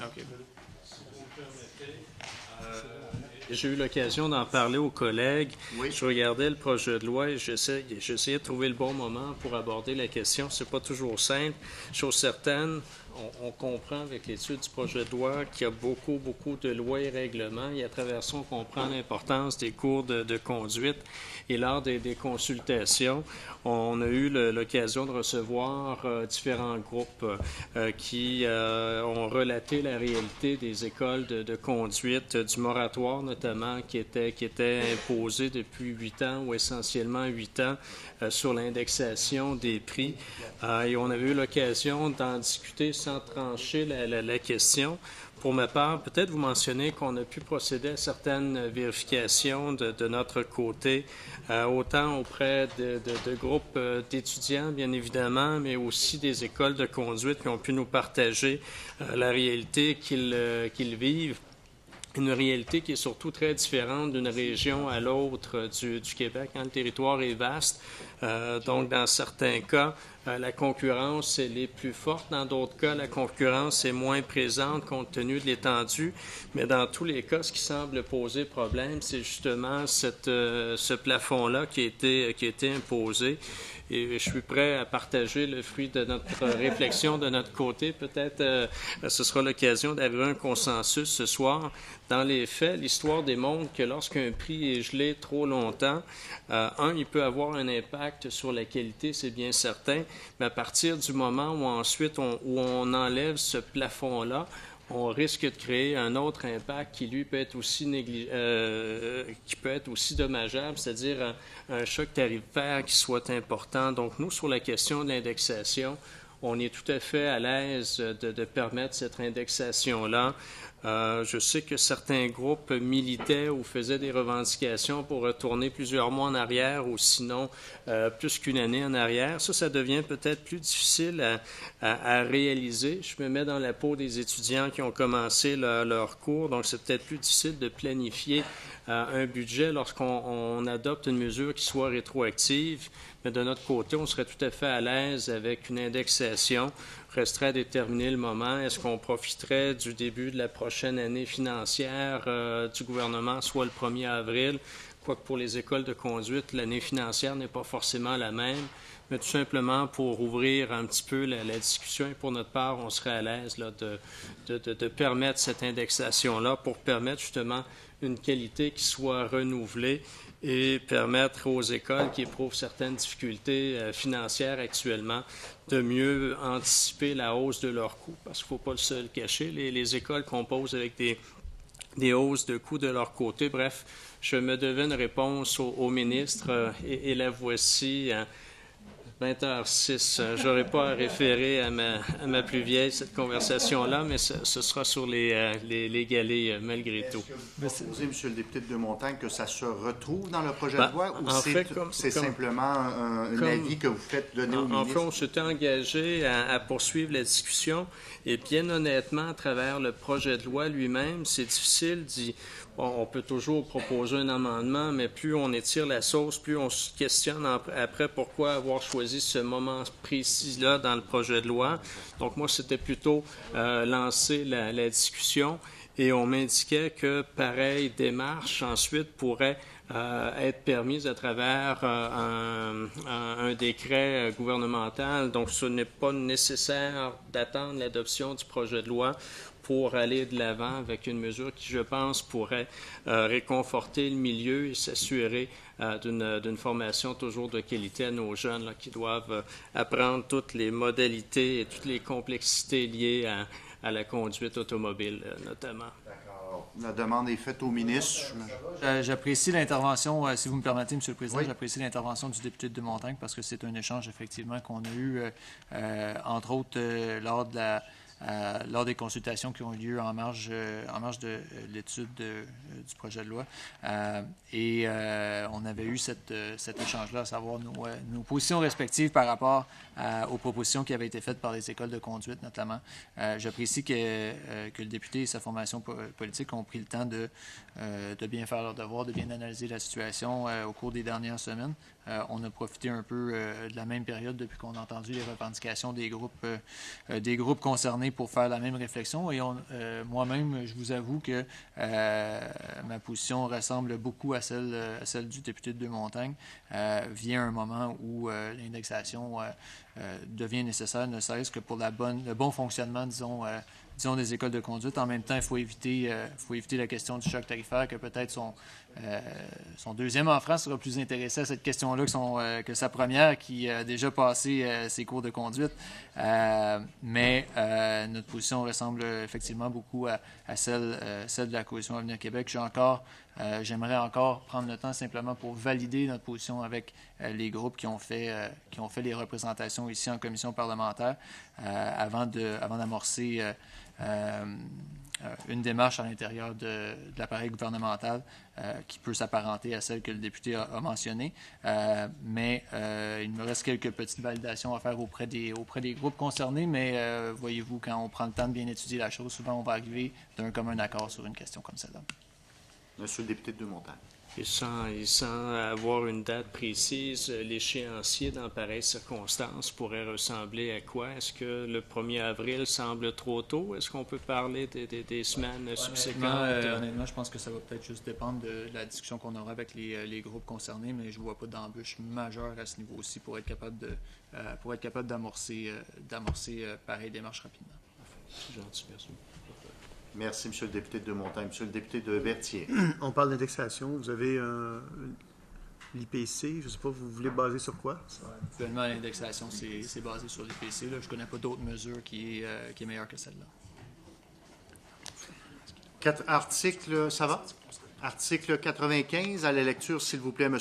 OK. J'ai eu l'occasion d'en parler aux collègues. Oui. Je regardais le projet de loi et j'essayais de trouver le bon moment pour aborder la question. C'est pas toujours simple. Chose certaine, on comprend avec l'étude du projet de loi qu'il y a beaucoup de lois et règlements et à travers ça, on comprend l'importance des cours de conduite. Et lors des consultations, on a eu l'occasion de recevoir différents groupes qui ont relaté la réalité des écoles de conduite, du moratoire notamment, qui était imposé depuis 8 ans ou essentiellement 8 ans sur l'indexation des prix. Et on avait eu l'occasion d'en discuter sans trancher la question. Pour ma part, peut-être vous mentionnez qu'on a pu procéder à certaines vérifications de notre côté, autant auprès de groupes d'étudiants, bien évidemment, mais aussi des écoles de conduite qui ont pu nous partager la réalité qu'ils vivent. Une réalité qui est surtout très différente d'une région à l'autre du Québec. Le territoire est vaste, donc dans certains cas, la concurrence elle est plus forte. Dans d'autres cas, la concurrence est moins présente compte tenu de l'étendue. Mais dans tous les cas, ce qui semble poser problème, c'est justement ce plafond-là qui a été imposé. Et je suis prêt à partager le fruit de notre réflexion de notre côté. Peut-être ce sera l'occasion d'arriver à un consensus ce soir. Dans les faits, l'histoire démontre que lorsqu'un prix est gelé trop longtemps, il peut avoir un impact sur la qualité, c'est bien certain, mais à partir du moment où ensuite où on enlève ce plafond-là, on risque de créer un autre impact qui, lui, peut être aussi dommageable, c'est-à-dire un choc tarifaire qui soit important. Donc, nous, sur la question de l'indexation, on est tout à fait à l'aise de permettre cette indexation-là. Je sais que certains groupes militaient ou faisaient des revendications pour retourner plusieurs mois en arrière ou sinon plus qu'une année en arrière. Ça devient peut-être plus difficile à réaliser. Je me mets dans la peau des étudiants qui ont commencé leur cours, donc c'est peut-être plus difficile de planifier un budget lorsqu'on adopte une mesure qui soit rétroactive. Mais de notre côté, on serait tout à fait à l'aise avec une indexation. Resterait à déterminer le moment. Est-ce qu'on profiterait du début de la prochaine année financière du gouvernement, soit le 1er avril, quoique pour les écoles de conduite, l'année financière n'est pas forcément la même, mais tout simplement pour ouvrir un petit peu la discussion. Et pour notre part, on serait à l'aise là, de permettre cette indexation-là pour permettre justement une qualité qui soit renouvelée et permettre aux écoles qui éprouvent certaines difficultés financières actuellement de mieux anticiper la hausse de leurs coûts. Parce qu'il ne faut pas se le cacher, les écoles composent avec des hausses de coûts de leur côté. Bref, je me devais une réponse au ministre et la voici. 20h06. Je n'aurai pas à référer à ma plus vieille, cette conversation-là, mais ce sera sur les galets malgré tout. Est-ce que vous proposez, M. le député de Deux-Montagnes, que ça se retrouve dans le projet de loi ou c'est simplement un avis que vous faites donner au ministre? En fait, on s'était engagé à poursuivre la discussion et bien honnêtement, à travers le projet de loi lui-même, c'est difficile d'y... Bon, on peut toujours proposer un amendement, mais plus on étire la sauce, plus on se questionne après pourquoi avoir choisi ce moment précis-là dans le projet de loi. Donc moi, c'était plutôt lancer la discussion et on m'indiquait que pareille démarche ensuite pourrait être permise à travers un décret gouvernemental. Donc ce n'est pas nécessaire d'attendre l'adoption du projet de loi pour aller de l'avant avec une mesure qui, je pense, pourrait réconforter le milieu et s'assurer d'une formation toujours de qualité à nos jeunes là, qui doivent apprendre toutes les modalités et toutes les complexités liées à la conduite automobile, notamment. D'accord. La demande est faite au ministre. J'apprécie l'intervention, si vous me permettez, M. le Président, oui. J'apprécie l'intervention du député de Deux-Montagnes parce que c'est un échange, effectivement, qu'on a eu, entre autres, lors des consultations qui ont eu lieu en marge de l'étude du projet de loi. On avait eu cet échange-là, à savoir nos positions respectives par rapport aux propositions qui avaient été faites par les écoles de conduite, notamment. J'apprécie que le député et sa formation politique ont pris le temps de bien faire leur devoir, de bien analyser la situation au cours des dernières semaines. on a profité un peu de la même période depuis qu'on a entendu les revendications des groupes concernés pour faire la même réflexion. Et moi-même, je vous avoue que ma position ressemble beaucoup à celle du député de Deux-Montagnes. Vient un moment où l'indexation devient nécessaire, ne serait-ce que pour le bon fonctionnement, disons, des écoles de conduite. En même temps, il faut éviter la question du choc tarifaire, que peut-être son deuxième enfant sera plus intéressé à cette question-là que sa première, qui a déjà passé ses cours de conduite. Mais notre position ressemble effectivement beaucoup à celle de la Coalition Avenir Québec. J'aimerais encore prendre le temps simplement pour valider notre position avec les groupes qui ont fait les représentations ici en commission parlementaire avant d'amorcer une démarche à l'intérieur de l'appareil gouvernemental qui peut s'apparenter à celle que le député a mentionnée. Mais il me reste quelques petites validations à faire auprès des groupes concernés, mais voyez-vous, quand on prend le temps de bien étudier la chose, souvent on va arriver d'un commun accord sur une question comme celle-là. Monsieur le député de Deux-Montagnes. Et sans avoir une date précise, l'échéancier dans pareilles circonstances pourrait ressembler à quoi? Est-ce que le 1er avril semble trop tôt? Est-ce qu'on peut parler des semaines subséquentes? Honnêtement, je pense que ça va peut-être juste dépendre de la discussion qu'on aura avec les groupes concernés, mais je ne vois pas d'embûche majeure à ce niveau-ci pour être capable d'amorcer pareille démarche rapidement. C'est gentil, merci. Merci, M. le député de Deux-Montagnes. M. le député de Berthier. On parle d'indexation. Vous avez l'IPC. Je ne sais pas, vous voulez baser sur quoi? Actuellement, l'indexation, c'est basé sur l'IPC. Je ne connais pas d'autres mesures qui est meilleure que celle-là. Article 95, à la lecture, s'il vous plaît, M.